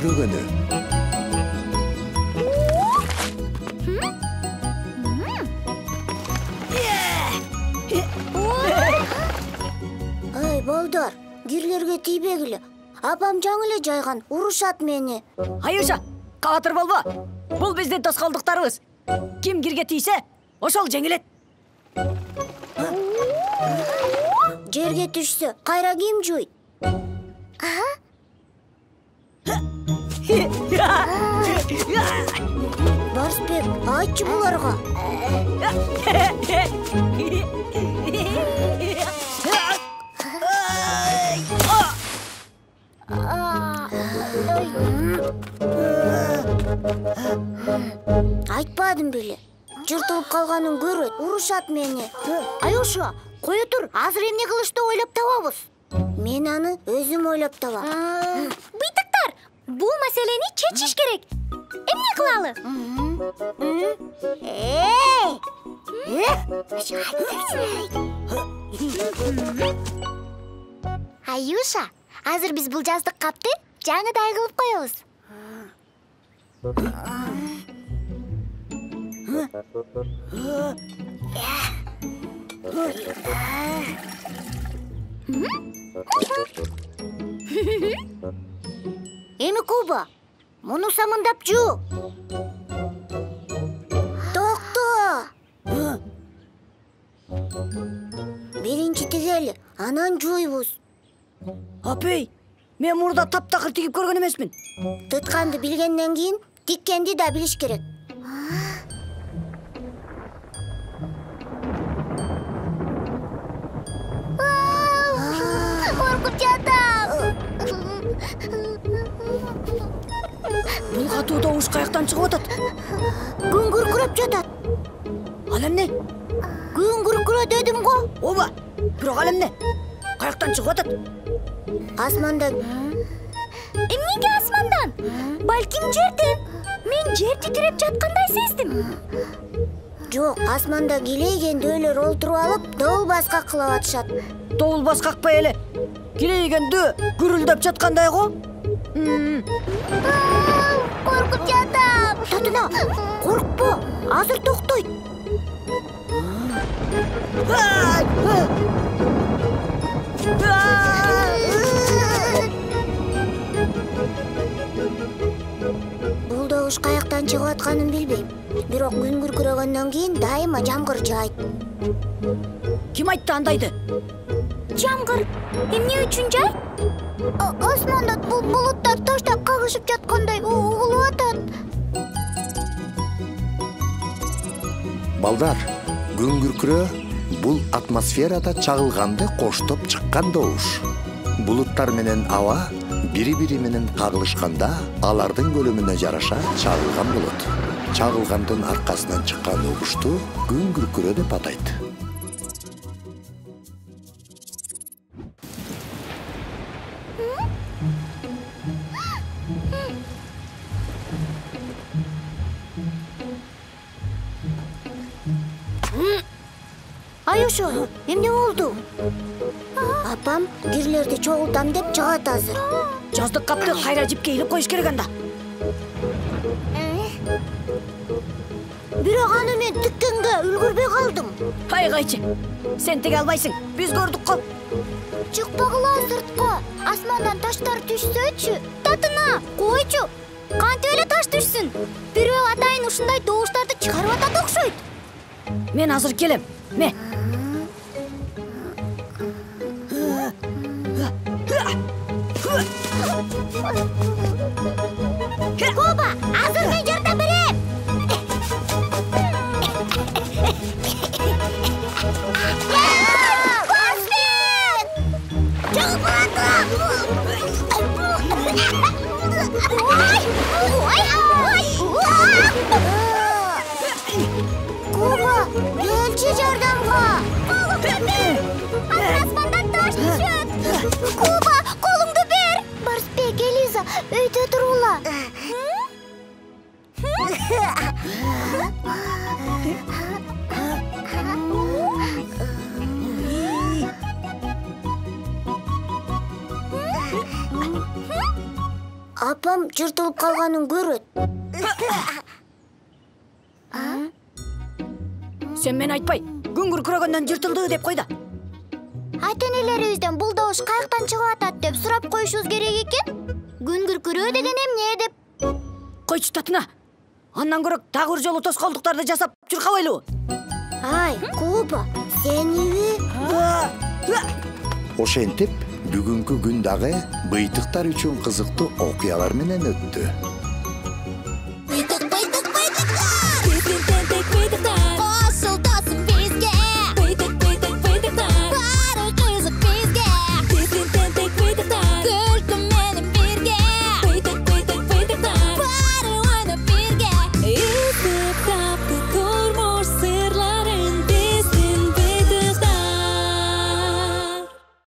күрөгөнү. Ай, балдар, кирлерге тийбегиле. Апам жаңы эле жайган, урушат мени. Аюша, катыр болбо. Бул биздин тоскоолдуктарыбыз. Ким кирге тийсе, ошол жеңилет. Жерге түшсө, кайра ким жуйт? Барсбек, айтчы буларга. Айтпадым беле. Жыртылып калганын көрөт, урушат мени. Аюша, кое тур, азыр эмне кылышты ойлоп табабыз. Мен аны өзүм ойлоп табам. Быйтыктар, бул маселени чечиш керек. Эмне кылалы? Аюша, азыр биз бул жаздык капты жаңыдай кылып коебуз. Эми Куба, муну самындап жуу. Токто! Биринчи тигели, анан жуйбуз. Апей, мен мурда таптакыр тигип көргөн эмесмин. Тытканды билгенден кийин тиккенди да билиш керек. Коркуп жатам. Бул катуу добуш каяктан чыгып атат? Күн күркүрөп жатат. Ал эмне? Күн күркүрө дедим го. Ооба, бирок ал эмне? Каяктан чыгып атат? Асмандан. Эмнеге асмандан? Балким жерден. Мен жер титиреп жаткандай сездим. Жок, асманда килейген дөөлөр олтуруп алып, добул баскак кылып атышат. Добул баскакпай эле. Килейгенде гүрүлдөп жаткандай го. Коркуп жатам. Татына, коркпо, азыр токтойт. Бул добуш каяктан чыгып атканын билбейм. Бирок күн күркүрөгөндөн кийин дайыма жамгыр жаайт. Ким айтты андайды? Жамгыр, эмне үчүн жайт? Асманда булуттар таштап кагышып жаткандай угулуп атат. Балдар, күн күркүрөө бул атмосферада чагылганды коштоп чыккан добуш. Булуттар менен аба бири-бири менен кагылышканда алардын көлөмүнө жараша чагылган болот. Чагылгандын аркасынан чыккан добушту күн күркүрөө деп атайт. Аюша, эмне болду? Апам кирлерди чогултам деп чыгат азыр. Жаздык капты кайра жипке илип коюш керек анда. Бирок аны мен тиккенге үлгүрбөй калдым. Айгайчы, сен тиге албайсың, биз көрдүк го. Чыкпагыла сыртка. Асмандан таштар түшсөчү. Татына, койчу. Кантип эле таш түшсүн? Бирөө атайын ушундай добуштарды чыгарып атат окшойт. Мен азыр келем. Ме. Коба, азыр мен жардам берем. Коба, келчи жардамга. Азыр асмандан таш түшөт. Коба, колуңду бер. Барсбек, Элиза, өйдө турула. апам жыртылып калганын көрөт. Сен мен айтпай, күн күркүрөгөндөн жыртылды деп койда. Ата энелерибизден бул добуш каяктан чыгып атат деп сурап коюшубуз керек экен. Күн күркүрөө деген эмне деп. Койчу Татына. Андан көрөк дагы бир жолу тоскоолдуктарды жасап чуркабайлыбы? Ай, Куба, сениби? Ошентип бүгүнкү күн дагы быйтыктар үчүн кызыктуу окуялар менен өттү. Быйтык, быйтык, быйтыктар!